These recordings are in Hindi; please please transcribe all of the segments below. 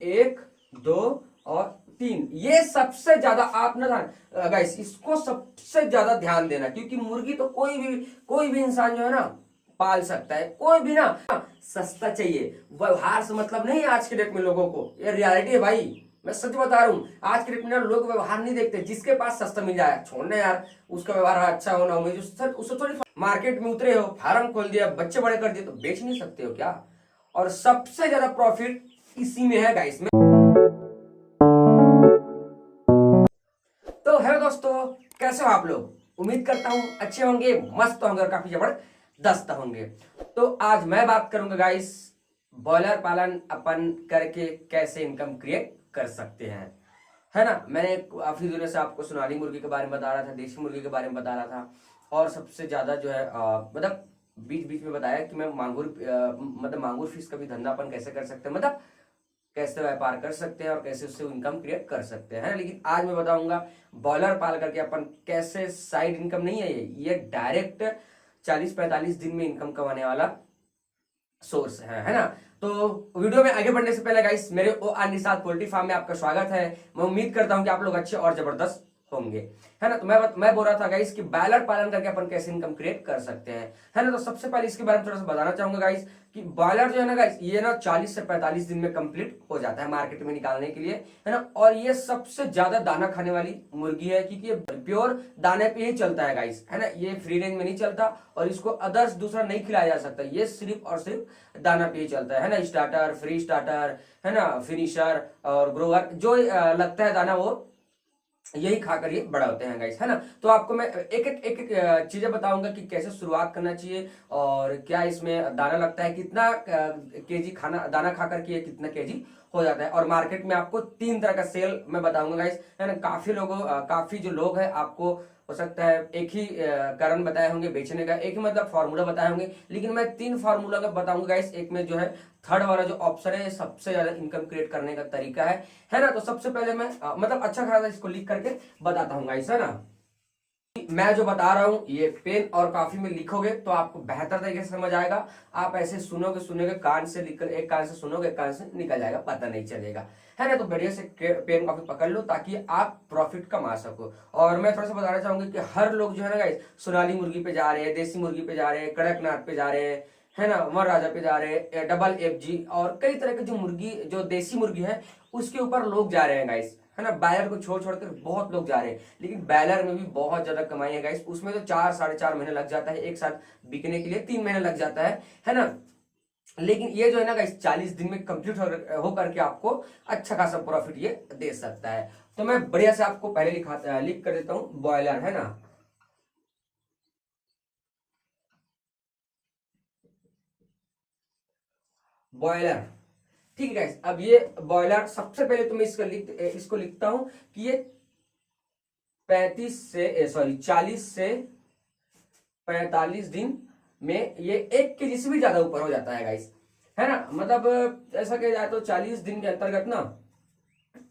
एक, दो और तीन। ये सबसे ज्यादा आप ना गाइस इसको सबसे ज्यादा ध्यान देना, क्योंकि मुर्गी तो कोई भी इंसान जो है ना पाल सकता है, कोई भी ना। सस्ता चाहिए, व्यवहार से मतलब नहीं है आज के डेट में लोगों को, ये रियलिटी है भाई, मैं सच बता रहा हूँ। आज के डेट में लोग व्यवहार नहीं देखते, जिसके पास सस्ता मिल जाए छोड़ना यार, उसका व्यवहार अच्छा होना उम्मीद, उससे थोड़ी मार्केट में उतरे हो, फार्म खोल दिया, बच्चे बड़े कर दिए, तो बेच नहीं सकते हो क्या? और सबसे ज्यादा प्रॉफिट इसी में है गाइस में। तो हेलो दोस्तों, कैसे हो आप लोग? उम्मीद करता हूं अच्छे होंगे, मस्त होंगे और काफी जबरदस्त होंगे। तो आज मैं बात करूंगा गाइस, बॉयलर पालन अपन करके कैसे इनकम क्रिएट कर सकते हैं, है ना। मैंने काफी दिनों से आपको सोनाली मुर्गी के बारे में बता रहा था, देशी मुर्गी के बारे में बता रहा था, और सबसे ज्यादा जो है मतलब बीच बीच में बताया कि मैं मतलब मांगूर फिश का भी धंधा अपन कैसे कर सकते हैं, मतलब कैसे व्यापार कर सकते हैं और कैसे उससे इनकम क्रिएट कर सकते हैं। लेकिन आज मैं बताऊंगा बॉयलर पाल करके अपन कैसे, साइड इनकम नहीं है ये डायरेक्ट 40-45 दिन में इनकम कमाने वाला सोर्स है ना। तो वीडियो में आगे बढ़ने से पहले गाइस, मेरे O R Nishad poultry farm में आपका स्वागत है। मैं उम्मीद करता हूं कि आप लोग अच्छे और जबरदस्त होंगे, है ना। तो मैं बोल रहा था गाइस कि बॉयलर पालन करके अपन कैसे इनकम क्रिएट कर सकते हैं, है ना। तो सबसे पहले इसके बारे में थोड़ा सा बताना चाहूंगा गाइस कि बॉयलर जो है ना गाइस, ये ना 40 से 45 दिन में कंप्लीट हो जाता है मार्केट में निकालने के लिए, है ना। और ये सबसे ज्यादा दाना खाने वाली मुर्गी है, क्योंकि ये प्योर दाने पे ही चलता है गाइस, है ना। ये फ्री रेंज में नहीं चलता और इसको अदर्स दूसरा नहीं खिलाया जा सकता, ये सिर्फ और सिर्फ दाना पे ही चलता है ना। स्टार्टर, फ्री स्टार्टर, है ना, फिनिशर और ग्रोवर, जो लगता है दाना वो यही खाकर ये बड़ा होते हैं गाइस, है ना। तो आपको मैं एक चीजें बताऊंगा कि कैसे शुरुआत करना चाहिए और क्या इसमें दाना लगता है, कितना केजी खाना दाना खाकर के कितना केजी हो जाता है। और मार्केट में आपको 3 तरह का सेल मैं बताऊंगा गाइस, है ना। काफी जो लोग हैं, आपको हो सकता है एक ही कारण बताए होंगे बेचने का, एक ही मतलब फार्मूला बताए होंगे, लेकिन मैं 3 फार्मूला का बताऊंगा गाइस। एक में जो है थर्ड वाला जो ऑप्शन है, सबसे ज्यादा इनकम क्रिएट करने का तरीका है ना। तो सबसे पहले मैं मतलब अच्छा खासा इसको लिख करके बताता हूँ गाइस, है ना। मैं जो बता रहा हूँ ये पेन और कॉपी में लिखोगे तो आपको बेहतर तरीके से समझ आएगा। आप ऐसे सुनोगे कान से लिख, एक कान से सुनोगे एक कान से निकल जाएगा, पता नहीं चलेगा, है ना। तो बढ़िया से पेन कॉपी पकड़ लो ताकि आप प्रॉफिट कमा सको। और मैं थोड़ा सा बताना चाहूंगा कि हर लोग जो है ना गाइस, सोनाली मुर्गी पे जा रहे हैं, देसी मुर्गी पे जा रहे हैं, कड़कनाथ पे जा रहे हैं, है ना, वन राजा पे जा रहे हैं, डबल FG और कई तरह की जो मुर्गी, जो देसी मुर्गी है उसके ऊपर लोग जा रहे हैं गाइस, है ना। बैलर को छोड़ छोड़ कर बहुत लोग जा रहे हैं, लेकिन बैलर में भी बहुत ज्यादा कमाई है गाइस। उसमें तो 4-4.5 महीने लग जाता है एक साथ बिकने के लिए, 3 महीने लग जाता है ना। लेकिन ये जो है ना गाइस 40 दिन में कंप्लीट हो करके आपको अच्छा खासा प्रॉफिट ये दे सकता है। तो मैं बढ़िया से आपको पहले लिख कर देता हूं बॉयलर, है ना। बॉयलर, ठीक है गाइस। अब ये बॉयलर सबसे पहले तो मैं इसको लिखता हूं कि ये 40 से 45 दिन में ये 1 केजी से भी ज्यादा ऊपर हो जाता है गाइस, है ना। मतलब ऐसा कहा जाए तो 40 दिन के अंतर्गत ना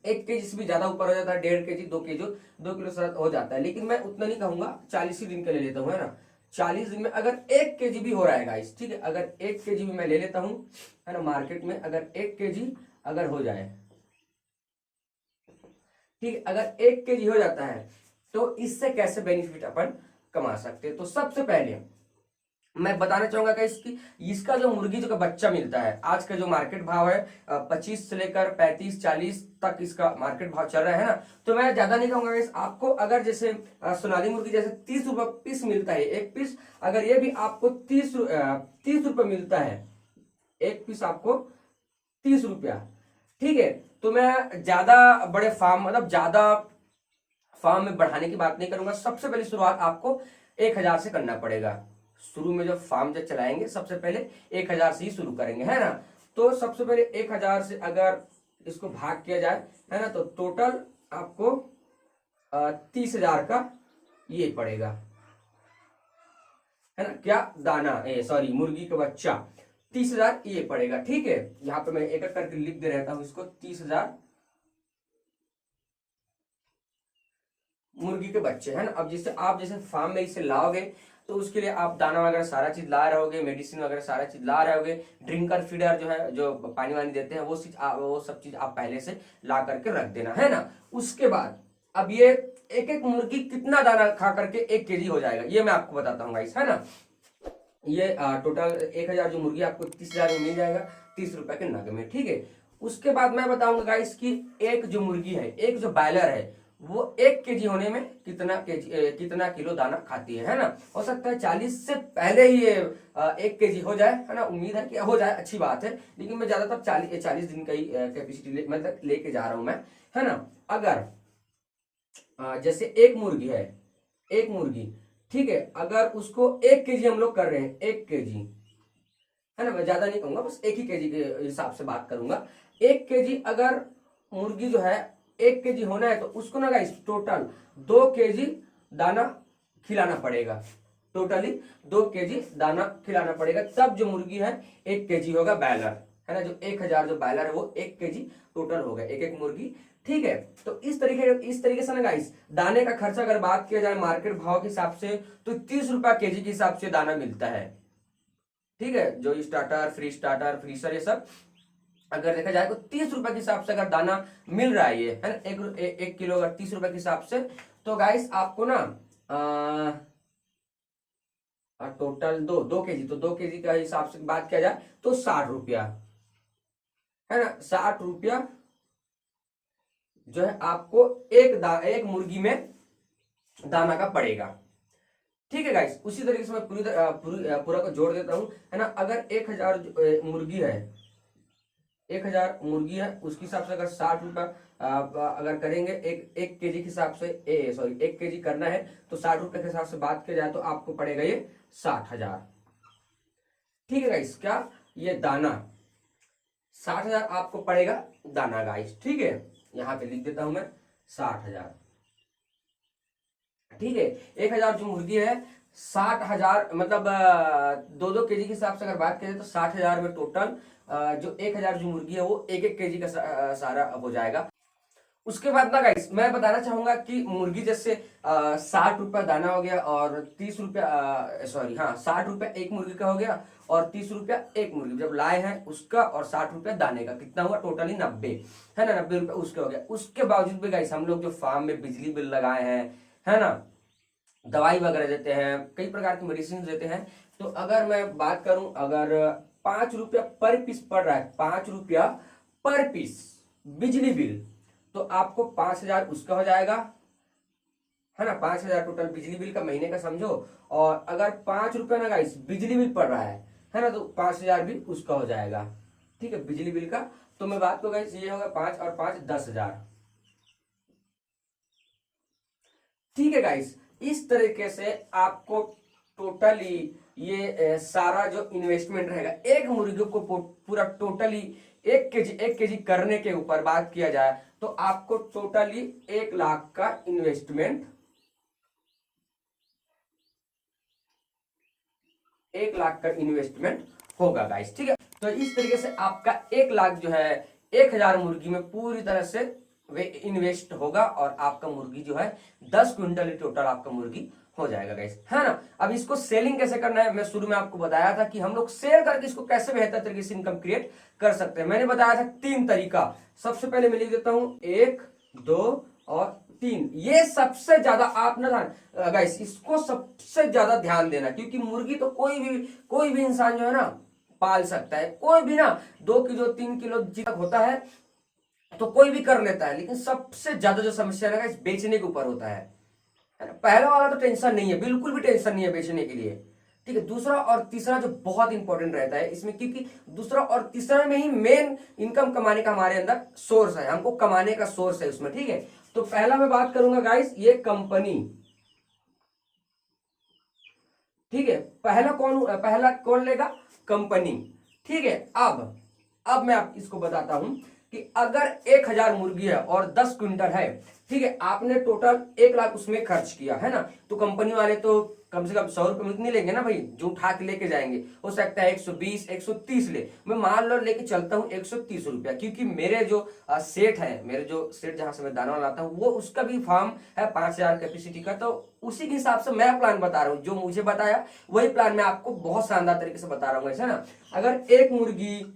1 केजी से भी ज्यादा ऊपर हो जाता है, 1.5 केजी, 2 केजी, 2 किलो से हो जाता है। लेकिन मैं उतना नहीं कहूंगा, 40 ही दिन के ले लेता हूँ, है ना। 40 दिन में अगर 1 केजी भी हो रहा है गाइस, ठीक है, अगर 1 केजी भी मैं ले लेता हूँ, है ना, मार्केट में अगर 1 केजी अगर हो जाए, ठीक है, अगर 1 केजी हो जाता है तो इससे कैसे बेनिफिट अपन कमा सकते हैं। तो सबसे पहले मैं बताना चाहूंगा कि इसका जो मुर्गी जो का बच्चा मिलता है, आज का जो मार्केट भाव है 25 से लेकर 35-40 तक इसका मार्केट भाव चल रहा है ना। तो मैं ज्यादा नहीं कहूंगा guys, आपको अगर जैसे सोनाली मुर्गी जैसे 30 रुपए पीस मिलता है एक पीस, अगर ये भी आपको 30 रुपए मिलता है एक पीस, आपको 30 रुपया, ठीक है। तो मैं ज्यादा बड़े फार्म, मतलब ज्यादा फार्म में बढ़ाने की बात नहीं करूंगा। सबसे पहले शुरुआत आपको 1,000 से करना पड़ेगा। शुरू में जब फार्म जब चलाएंगे सबसे पहले 1,000 से ही शुरू करेंगे, है ना। तो सबसे पहले 1,000 से अगर इसको भाग किया जाए, है ना, तो टोटल आपको 30,000 का ये पड़ेगा, है ना। क्या दाना, सॉरी, मुर्गी का बच्चा 30,000 ये पड़ेगा, ठीक है। यहाँ पे मैं एक एक करके लिख दे रहता हूं इसको, 30,000 मुर्गी के बच्चे, है ना। अब जैसे आप जैसे फार्म में इसे लाओगे तो उसके लिए आप दाना वगैरह सारा चीज ला रहे होगे, मेडिसिन वगैरह सारा चीज ला रहे होगे, ड्रिंकर फीडर जो है, जो पानी वानी देते हैं, वो सब चीज आप पहले से ला करके रख देना है ना। उसके बाद अब ये एक एक मुर्गी कितना दाना खा करके 1 kg हो जाएगा, ये मैं आपको बताता हूँ गाइस, है ना। ये टोटल 1000 जो मुर्गी आपको 30,000 में मिल जाएगा, 30 रुपए के नग में, ठीक है। उसके बाद मैं बताऊंगा गाइस कि एक जो मुर्गी है, एक जो बॉयलर है, वो 1 kg होने में कितना किलो दाना खाती है ना। हो सकता है 40 से पहले ही ये 1 kg हो जाए, है ना। उम्मीद है कि हो जाए, अच्छी बात है, लेकिन मैं ज्यादातर 40 दिन का ही कैपेसिटी मतलब लेके जा रहा हूं मैं, है ना। अगर जैसे एक मुर्गी है, एक मुर्गी, ठीक है, अगर उसको 1 kg हम लोग कर रहे हैं, 1 kg, है ना, मैं ज्यादा नहीं कहूंगा, बस 1 ही kg के हिसाब से बात करूंगा। 1 kg अगर मुर्गी जो है 1 kg होना है, तो उसको ना गाइस टोटल 2 kg दाना खिलाना पड़ेगा, टोटली 2 kg दाना खिलाना पड़ेगा, तब जो मुर्गी है 1 kg होगा बॉयलर, है ना। जो 1000 जो बॉयलर है वो 1 kg टोटल होगा, एक एक मुर्गी, ठीक है। तो इस तरीके से ना गाइस दाने का खर्चा अगर बात किया जाए मार्केट भाव के हिसाब से, तो 30 रुपया kg के हिसाब से दाना मिलता है, ठीक है। जो स्टार्टर, फ्री स्टार्टर, फ्रीसर, ये सब अगर देखा जाए तो 30 रुपए के हिसाब से अगर दाना मिल रहा है, ये है ना, एक किलो अगर 30 रुपए के हिसाब से, तो गाइस आपको ना टोटल 2 kg, तो 2 kg का हिसाब से बात किया जाए तो 60 रुपया, है ना। 60 रुपया जो है आपको एक मुर्गी में दाना का पड़ेगा, ठीक है गाइस। उसी तरीके से मैं पूरा को जोड़ देता हूं, है ना। अगर 1000 मुर्गी है, 1000 मुर्गी है, उसके हिसाब से अगर 60 रुपया अगर करेंगे एक kg के हिसाब से, 1 kg करना है, तो 60 रुपए के हिसाब से बात किया जाए तो आपको पड़ेगा ये 60,000, ठीक है गाइस। क्या ये दाना 60,000 आपको पड़ेगा दाना गाइस, ठीक है। यहां पे लिख देता हूं मैं 60,000, ठीक है। 1000 जो मुर्गी है, 60,000 मतलब 2-2 kg के हिसाब से अगर बात करें तो 60,000 में टोटल जो 1000 जो मुर्गी है वो 1-1 kg का सारा हो जाएगा। उसके बाद ना गाइस मैं बताना चाहूंगा कि मुर्गी जैसे 60 रुपया दाना हो गया, और 30 रुपया, सॉरी हाँ, 60 रुपया एक मुर्गी का हो गया, और 30 रुपया एक मुर्गी जब लाए हैं उसका, और 60 रुपया दाने का, कितना हुआ टोटली 90, है ना। 90 रुपया उसके हो गया। उसके बावजूद भी गाइस हम लोग जो फार्म में बिजली बिल लगाए हैं, है ना, दवाई वगैरह देते हैं, कई प्रकार की मेडिसिन देते हैं, तो अगर मैं बात करूं, अगर 5 रुपया पर पीस पड़ रहा है, 5 रुपया पर पीस बिजली बिल, तो आपको 5,000 उसका हो जाएगा, है ना। 5,000 टोटल बिजली बिल का महीने का समझो। और अगर 5 रुपया ना गाइस बिजली बिल पड़ रहा है ना, तो 5,000 भी उसका हो जाएगा, ठीक है, बिजली बिल का। तो मैं बात को गाइस ये होगा 5 और 5 10,000, ठीक है गाइस। इस तरीके से आपको टोटली ये सारा जो इन्वेस्टमेंट रहेगा एक मुर्गी को पूरा टोटली 1 kg करने के ऊपर बात किया जाए, तो आपको टोटली 1 लाख का इन्वेस्टमेंट, 1 लाख का इन्वेस्टमेंट होगा गाइस, ठीक है। तो इस तरीके से आपका 1 लाख जो है 1000 मुर्गी में पूरी तरह से वे इन्वेस्ट होगा, और आपका मुर्गी जो है 10 क्विंटल टोटल आपका मुर्गी हो जाएगा गाइस, है ना। अब इसको सेलिंग कैसे करना है, मैं शुरू में आपको बताया था कि हम लोग सेल करके इसको कैसे बेहतर तरीके से इनकम क्रिएट कर सकते हैं। मैंने बताया था 3 तरीका। सबसे पहले मैं लिख देता हूं 1, 2 और 3। ये सबसे ज्यादा आप ना गाइस इसको सबसे ज्यादा ध्यान देना, क्योंकि मुर्गी तो कोई भी इंसान जो है ना पाल सकता है, कोई भी ना 2 किलो 3 किलो जितना होता है तो कोई भी कर लेता है, लेकिन सबसे ज्यादा जो समस्या है ना बेचने के ऊपर होता है ना। पहला वाला तो टेंशन नहीं है, बिल्कुल भी टेंशन नहीं है बेचने के लिए, ठीक है। दूसरा और तीसरा जो बहुत इंपॉर्टेंट रहता है इसमें, क्योंकि दूसरा और तीसरा में ही मेन इनकम कमाने का हमारे अंदर सोर्स है, हमको कमाने का सोर्स है उसमें, ठीक है। तो पहला मैं बात करूंगा गाइस ये कंपनी, ठीक है। पहला कौन लेगा, कंपनी, ठीक है। अब मैं आप इसको बताता हूं कि अगर 1000 मुर्गी है और 10 क्विंटल है, ठीक है, आपने टोटल 1 लाख उसमें खर्च किया, है ना, तो कंपनी वाले तो कम से कम 100 रुपये में इतनी लेंगे ना भाई, जो उठा के लेके जाएंगे। हो सकता है 120 130 ले, मैं मान लो लेके चलता हूँ 130 रुपया, क्योंकि मेरे जो सेठ है, मेरे जो सेठ जहां से मैं दाना लाता हूँ, वो उसका भी फार्म है 5,000 कैपेसिटी का। तो उसी के हिसाब से मैं प्लान बता रहा हूँ, जो मुझे बताया वही प्लान मैं आपको बहुत शानदार तरीके से बता रहा हूँ, ऐसा ना। अगर एक मुर्गी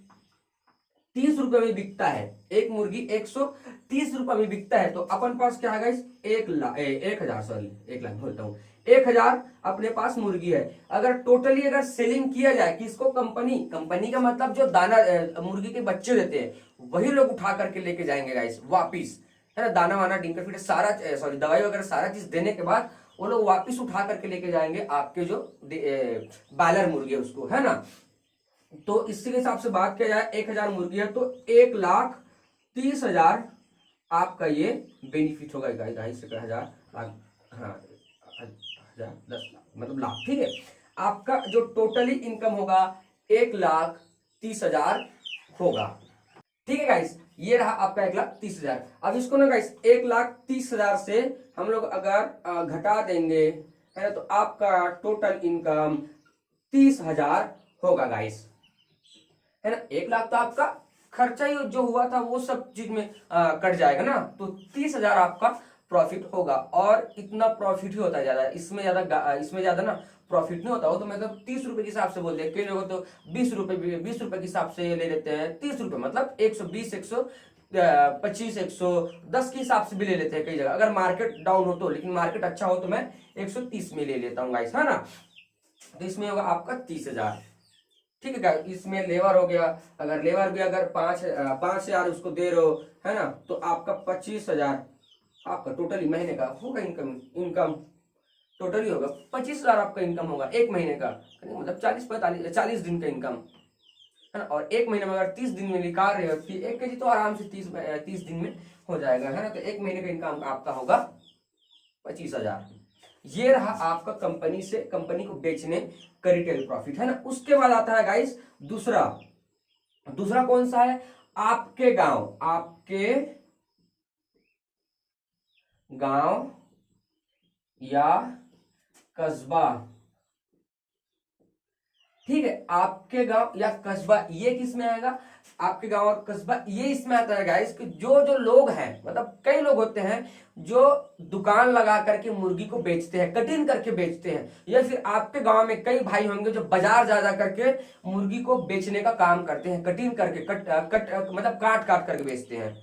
30 रुपए में बिकता है, एक मुर्गी 130 रुपए में बिकता है, तो अपन पास क्या है, 1,00,000 सॉरी 1,00,000 बोलता हूँ, 1,000 अपने पास मुर्गी है। अगर टोटली अगर सेलिंग किया जाए किसको, कंपनी, कंपनी का मतलब जो दाना मुर्गी के बच्चे देते हैं वही लोग उठा करके लेके जाएंगे गाइस वापिस, है ना। दाना वाना डिंकर फीडर सारा सॉरी दवाई वगैरह सारा चीज देने के बाद वो लोग वापिस उठा करके लेके जाएंगे आपके जो बॉयलर मुर्गी है उसको, है ना। तो इसके हिसाब से बात किया जाए 1,000 मुर्गी है तो 1,30,000 आपका ये बेनिफिट होगा गाइस, 1,000 लाख, हाँ 1,010 लाख मतलब लाख, ठीक है। आपका जो टोटली इनकम होगा 1,30,000 होगा, ठीक है गाइस। ये रहा आपका 1,30,000। अब इसको ना गाइस 1,30,000 से हम लोग अगर घटा देंगे, है ना, तो आपका टोटल इनकम 30,000 होगा गाइस, है ना। 1,00,000 तो आपका खर्चा ही जो हुआ था वो सब चीज में कट जाएगा ना, तो 30,000 आपका प्रॉफिट होगा। और इतना प्रॉफिट ही होता है ज्यादा, इसमें ज्यादा ना प्रॉफिट नहीं होता। वो तो मतलब 30 रुपए के हिसाब से बोलते हैं, कई लोग तो 20 रुपए के हिसाब से ले लेते हैं। 30 रुपए मतलब 120 125 110 के हिसाब से भी ले लेते हैं कई जगह, अगर मार्केट डाउन हो तो। लेकिन मार्केट अच्छा हो तो मैं 130 में ले लेता हूँ गाइस, है ना। तो इसमें होगा आपका 30,000, ठीक है गाइस। इसमें लेबर हो गया, अगर लेबर भी अगर 5,000 उसको दे रहे हो, है ना, तो आपका 25,000 आपका टोटली महीने का होगा इनकम टोटली होगा 25,000 आपका इनकम होगा एक महीने का, मतलब 40 दिन का इनकम, है ना। और एक महीने में अगर 30 दिन में निकाल रहे हो तो 1 kg तो आराम से 30 दिन में हो जाएगा, है ना। तो एक महीने का इनकम आपका होगा 25,000। ये रहा आपका कंपनी को बेचने का रिटेल प्रॉफिट, है ना। उसके बाद आता है गाइस दूसरा दूसरा कौन सा है, आपके गांव या कस्बा, ठीक है। आपके गांव या कस्बा, ये किस में आएगा, आपके गांव और कस्बा ये इसमें आता है गाइस कि जो जो लोग हैं, मतलब कई लोग होते हैं जो दुकान लगा करके मुर्गी को बेचते हैं, कटिंग करके बेचते हैं। या फिर आपके गांव में कई भाई होंगे जो बाजार जा करके मुर्गी को बेचने का काम करते हैं, कटिंग करके मतलब काट काट करके बेचते हैं,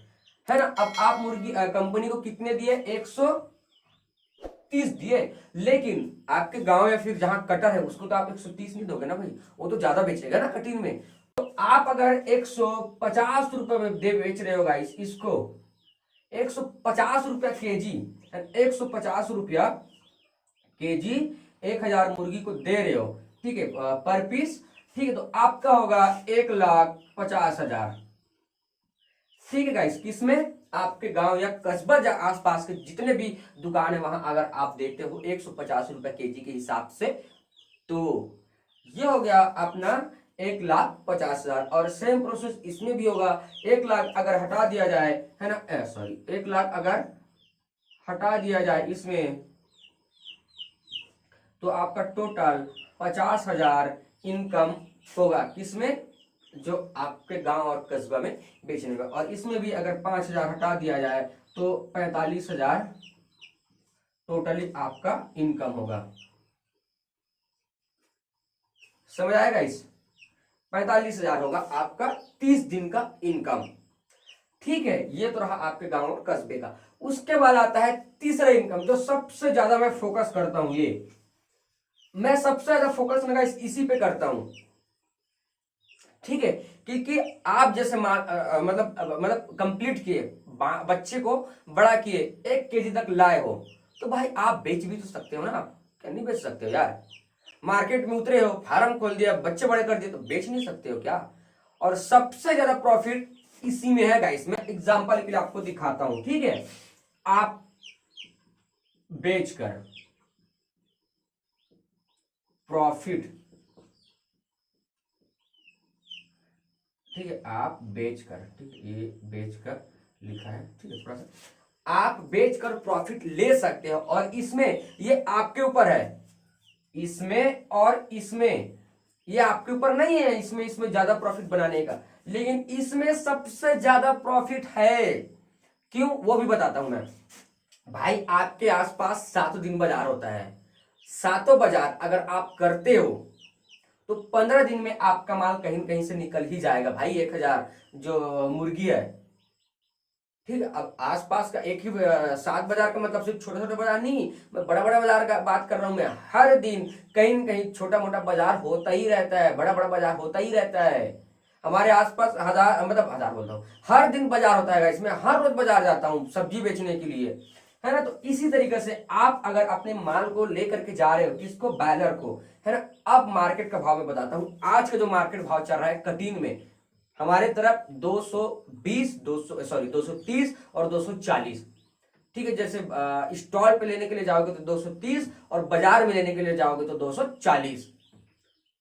है ना। अब आप मुर्गी कंपनी को कितने दिए, 130 दिए, लेकिन आपके गांव या फिर जहां कटर है उसको तो आप 130 नहीं दोगे ना भाई, वो तो ज्यादा बेचेगा ना कटिंग में। तो आप अगर 150 रुपए में दे बेच रहे हो गाइस इसको, 150 रुपया केजी, 150 रुपया केजी 1,000 मुर्गी को दे रहे हो, ठीक है, पर पीस, ठीक है। तो आपका होगा 1,50,000, ठीक है गाइस। किसमें, आपके गांव या कस्बा आसपास के जितने भी दुकान है वहां अगर आप देखते हो 150 रुपए केजी के हिसाब से, तो ये हो गया अपना 1,50,000। और सेम प्रोसेस इसमें भी होगा। 1,00,000 अगर हटा दिया जाए, है ना, सॉरी 1,00,000 अगर हटा दिया जाए इसमें, तो आपका टोटल 50,000 इनकम होगा, किसमें, जो आपके गांव और कस्बा में बेचने का। और इसमें भी अगर 5,000 हटा दिया जाए तो 45,000 टोटली आपका इनकम होगा। समझ आएगा इस, 45,000 होगा आपका 30 दिन का इनकम, ठीक है। ये तो रहा आपके गांव और कस्बे का। उसके बाद आता है तीसरा इनकम, जो सबसे ज्यादा मैं फोकस करता हूं, मैं सबसे ज्यादा फोकस लगा इसी पे करता हूं, ठीक है। क्योंकि आप जैसे मतलब कंप्लीट किए, बच्चे को बड़ा किए, 1 kg तक लाए हो, तो भाई आप बेच भी तो सकते हो ना, क्या नहीं बेच सकते हो यार। मार्केट में उतरे हो, फार्म खोल दिया, बच्चे बड़े कर दिए, तो बेच नहीं सकते हो क्या। और सबसे ज्यादा प्रॉफिट इसी में है गाइस। मैं एग्जांपल के लिए आपको दिखाता हूं, ठीक है। आप बेचकर प्रॉफिट, ठीक है, आप बेचकर, ठीक है, ये बेचकर लिखा है, ठीक है, थोड़ा सा आप बेचकर प्रॉफिट ले सकते हो। और इसमें ये आपके ऊपर है, इसमें और इसमें, ये आपके ऊपर नहीं है इसमें इसमें ज्यादा प्रॉफिट बनाने का, लेकिन इसमें सबसे ज्यादा प्रॉफिट है। क्यों, वो भी बताता हूं मैं। भाई आपके आसपास सातों दिन बाजार होता है, सातों बाजार अगर आप करते हो तो 15 दिन में आपका माल कहीं न कहीं से निकल ही जाएगा भाई। 1,000 जो मुर्गी है, ठीक है। अब आसपास का एक ही सात बाजार का मतलब सिर्फ छोटे छोटे बाजार नहीं, मैं बड़ा बड़ा बाजार का बात कर रहा हूं। मैं हर दिन कहीं न कहीं छोटा मोटा बाजार होता ही रहता है, बड़ा बड़ा बाजार होता ही रहता है। हमारे आसपास हजार, मतलब हजार बोलता हूँ, हर दिन बाजार होता है। इसमें हर रोज बाजार जाता हूँ सब्जी बेचने के लिए, है ना। तो इसी तरीके से आप अगर अपने माल को लेकर के जा रहे हो, किसको, बैलर को, है ना। अब मार्केट का भाव मैं बताता हूँ। आज का जो मार्केट भाव चल रहा है कटीन में हमारे तरफ 220, 200 सॉरी 230 और 240, ठीक है। जैसे स्टॉल पे लेने के लिए जाओगे तो 230 और बाजार में लेने के लिए जाओगे तो 240,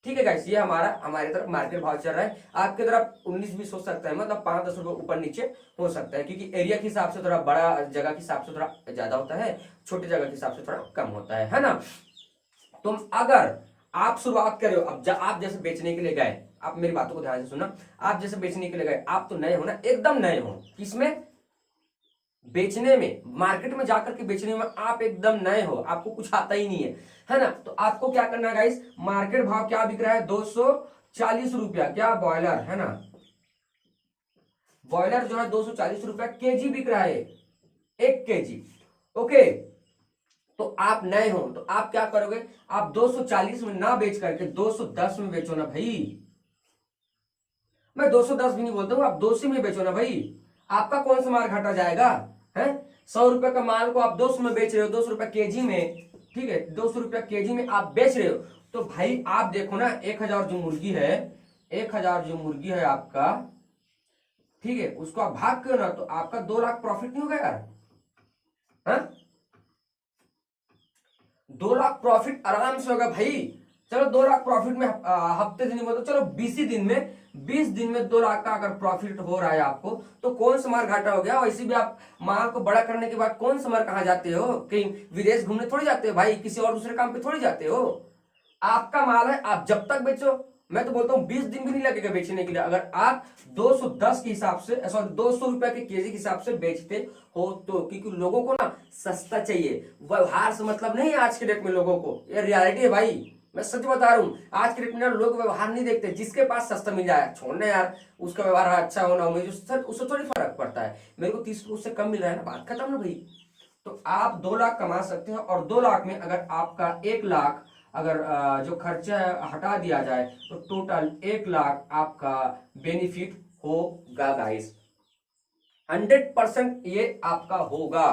ठीक है गाइस। ये हमारे तरफ मार्केट भाव चल रहा है। आपकी तरफ 19-20 हो सकता है, मतलब 5-10 रुपए ऊपर नीचे हो सकता है, क्योंकि एरिया के हिसाब से थोड़ा, बड़ा जगह के हिसाब से थोड़ा ज्यादा होता है, छोटे जगह के हिसाब से थोड़ा कम होता है ना। तुम अगर आप शुरुआत कर रहे हो, अब आप जैसे बेचने के लिए गए, आप मेरी बातों को ध्यान से सुनना। आप जैसे बेचने के लिए गए, आप तो नए हो ना, एकदम नए हो किसमें, बेचने में, मार्केट में जाकर के बेचने में आप एकदम नए हो, आपको कुछ आता ही नहीं है ना। तो आपको क्या करना है गाइस, मार्केट भाव क्या बिक रहा है, 240 रुपया, क्या बॉयलर है ना, बॉयलर जो है 240 रुपया केजी बिक रहा है, 1 केजी। ओके, तो आप नए हो तो आप क्या करोगे, आप 240 में ना बेच करके 210 में बेचो ना भाई। मैं 210 भी नहीं बोलता हूं, आप 200 में बेचो ना भाई। आपका कौन सा माल घाटा जाएगा, है। 100 रुपए का माल को आप 200 में बेच रहे हो, 200 रुपया केजी में, ठीक है, 200 रुपया केजी में आप बेच रहे हो। तो भाई आप देखो ना, 1,000 जो मुर्गी है, 1,000 जो मुर्गी है आपका, ठीक है, उसको आप भाग क्यों ना, तो आपका 2 लाख प्रॉफिट नहीं होगा यार, है। 2 लाख प्रॉफिट आराम से होगा भाई। चलो 2 लाख प्रॉफिट में हफ्ते से नहीं बोलते, चलो 20 ही दिन में, 20 दिन में 2 लाख का अगर प्रॉफिट हो रहा है आपको, तो कौन सा माल घाटा हो गया। वैसे भी आप माल को बड़ा करने के बाद कौन सा माल कहाँ जाते हो, कहीं विदेश घूमने थोड़ी जाते हो भाई, किसी और दूसरे काम पे थोड़ी जाते हो। आपका माल है, आप जब तक बेचो, मैं तो बोलता हूँ 20 दिन भी नहीं लगेगा बेचने के लिए, अगर आप 210 के हिसाब से, सॉरी 200 रुपए के केजी के हिसाब से बेचते हो तो। क्योंकि लोगों को ना सस्ता चाहिए, व्यवहार से मतलब नहीं है आज के डेट में लोगों को, ये रियलिटी है भाई, मैं सच बता रहा हूँ। आज के डेट में लोग व्यवहार नहीं देखते, जिसके पास सस्ता मिल जाए छोड़ना यार, उसका व्यवहार अच्छा होना हो, मुझे उससे थोड़ी फर्क पड़ता है, मेरे को 30 उससे कम मिल रहा है ना, बात खत्म ना भाई। तो आप 2 लाख कमा सकते हो, और 2 लाख में अगर आपका 1 लाख अगर जो खर्चा हटा दिया जाए तो टोटल 1 लाख आपका बेनिफिट होगा गाइस, 100% ये आपका होगा।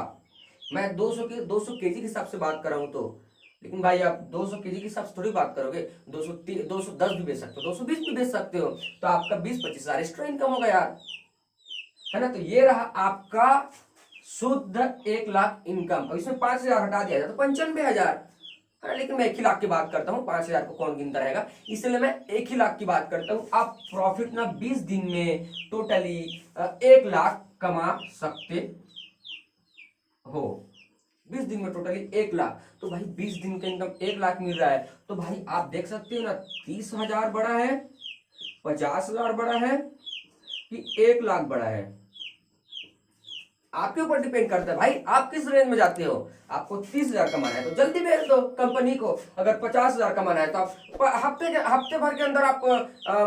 मैं 200 केजी के हिसाब से बात कर रहा हूं तो, लेकिन भाई आप 200 केजी के हिसाब से थोड़ी बात करोगे, 210 भी बेच सकते हो, 220 भी बेच सकते हो, तो आपका 20-25 हजार एक्स्ट्रा इनकम होगा यार, है ना। तो ये रहा आपका शुद्ध 1 लाख इनकम, और इसमें 5,000 हटा दिया जाए तो 95,000। लेकिन मैं 1 ही लाख की बात करता हूँ, 5,000 को कौन गिनता रहेगा, इसलिए मैं 1 ही लाख की बात करता हूँ। आप प्रॉफिट ना 20 दिन में टोटली 1 लाख कमा सकते हो, 20 दिन में टोटली 1 लाख। तो भाई 20 दिन का इनकम 1 लाख मिल रहा है, तो भाई आप देख सकते हो ना, 30,000 बड़ा है, 50,000 बड़ा है कि 1 लाख बड़ा है, आपके ऊपर डिपेंड करता है भाई, आप किस रेंज में जाते हो। आपको 30,000 कमाना है तो जल्दी बेच दो कंपनी को, अगर 50,000 कमाना है तो आप हफ्ते भर के अंदर आप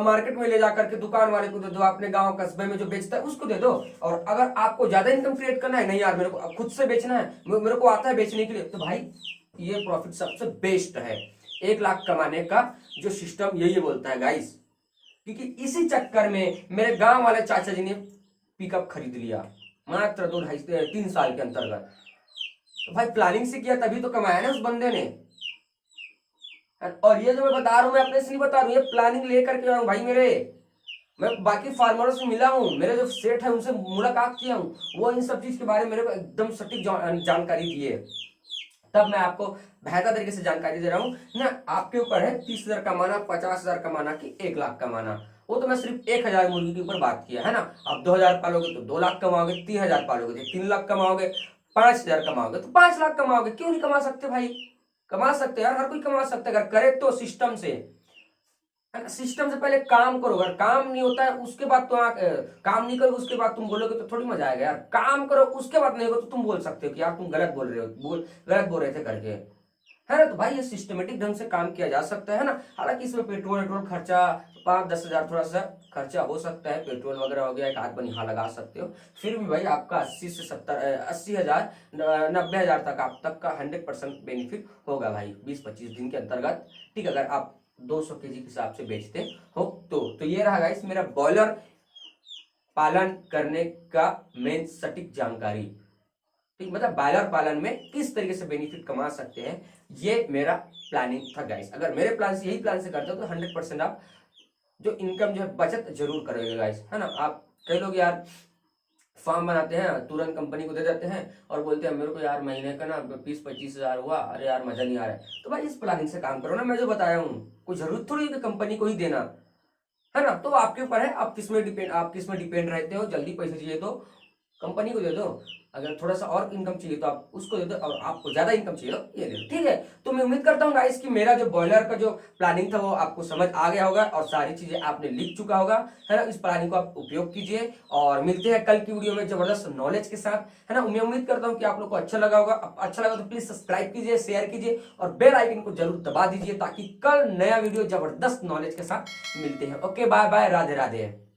मार्केट में ले जाकर के दुकान वाले को दे दो, अपने गांव कस्बे में जो बेचता है उसको दे दो। और अगर आपको ज्यादा इनकम क्रिएट करना है, नहीं यार मेरे को खुद से बेचना है, मेरे को आता है बेचने के लिए, तो भाई ये प्रॉफिट सबसे बेस्ट है। 1 लाख कमाने का जो सिस्टम यही बोलता है गाइस, क्योंकि इसी चक्कर में मेरे गांव वाले चाचा जी ने पिकअप खरीद लिया मात्र 2-2.5-3 साल के अंतर्गत। तो भाई प्लानिंग से किया तभी तो कमाया ना उस बंदे ने। और ये जो मैं बता रहा हूं, मैं अपने से नहीं बता रहा हूं, ये प्लानिंग लेकर के आया हूं भाई। मैं बाकी फार्मरों से मिला हूं, मेरे जो सेठ है उनसे मुलाकात किया हूं, वो इन सब चीज के बारे में मेरे को एकदम सटीक जानकारी दी है, तब मैं आपको बेहतर तरीके से जानकारी दे रहा हूँ ना। आपके ऊपर है 30,000 कमाना, 50,000 कमाना कि 1 लाख कमाना, वो तो मैं सिर्फ 1,000 मुर्गी के ऊपर बात किया है ना। अब 2,000 पालोगे तो 2 लाख कमाओगे, 3,000 पालोगे तो 3 लाख कमाओगे, 5,000 कमाओगे तो 5 लाख कमाओगे, क्यों नहीं कमा सकते भाई, कमा सकते हैं यार, हर कोई कमा सकता है अगर करे तो सिस्टम से, है ना। सिस्टम से पहले काम करो, अगर काम नहीं होता है उसके बाद तो काम नहीं करोगे उसके बाद तुम बोलोगे तो थोड़ी मजा आएगा यार। काम करो उसके बाद नहीं होगा तो तुम बोल सकते हो कि यार तुम गलत बोल रहे हो, गलत बोल रहे थे करके, है ना। तो भाई ये सिस्टमेटिक ढंग से काम किया जा सकता है ना। हालांकि इसमें पेट्रोल वेट्रोल खर्चा 5-10 हजार थोड़ा सा खर्चा हो सकता है, पेट्रोल वगैरह हो गया, एक आध बनिहा लगा सकते हो, फिर भी भाई आपका 80 हजार 90 हजार तक आप तक का 100% बेनिफिट होगा भाई 20-25 दिन के अंतर्गत। ठीक है, अगर आप 200 kg के हिसाब से बेचते हो तो ये रहा गाइस मेरा बॉयलर पालन करने का मेन सटीक जानकारी। ठीक, मतलब बॉयलर पालन में किस तरीके से बेनिफिट कमा सकते हैं, ये मेरा प्लानिंग था गाइस। अगर मेरे प्लान से, यही प्लान से करते हो तो 100% आप जो इनकम जो है बचत जरूर करोगे गाइस, है ना। आप कई लोग यार फॉर्म बनाते हैं, तुरंत कंपनी को दे देते हैं और बोलते हैं मेरे को यार महीने का ना 20-25 हजार हुआ, अरे यार मजा नहीं आ रहा है। तो भाई इस प्लानिंग से काम करो ना, मैं जो बताया हूँ, कोई जरूरत थोड़ी है कि कंपनी को ही देना, है ना। तो आपके ऊपर है, आप किस में डिपेंड रहते हो। जल्दी पैसे चाहिए तो कंपनी को दे दो, अगर थोड़ा सा और इनकम चाहिए तो आप उसको दे दो, और आपको ज्यादा इनकम चाहिए तो ये दे दो, ठीक है। तो मैं उम्मीद करता हूँ गाइस कि मेरा जो बॉयलर का जो प्लानिंग था वो आपको समझ आ गया होगा और सारी चीजें आपने लिख चुका होगा, है ना। इस प्लानिंग को आप उपयोग कीजिए और मिलते हैं कल की वीडियो में जबरदस्त नॉलेज के साथ, है ना। मैं उम्मीद करता हूँ कि आप लोग को अच्छा लगा होगा। अच्छा लगा तो प्लीज सब्सक्राइब कीजिए, शेयर कीजिए और बेल आइकन को जरूर दबा दीजिए ताकि कल नया वीडियो जबरदस्त नॉलेज के साथ मिलते हैं। Okay, bye bye, Radhe Radhe.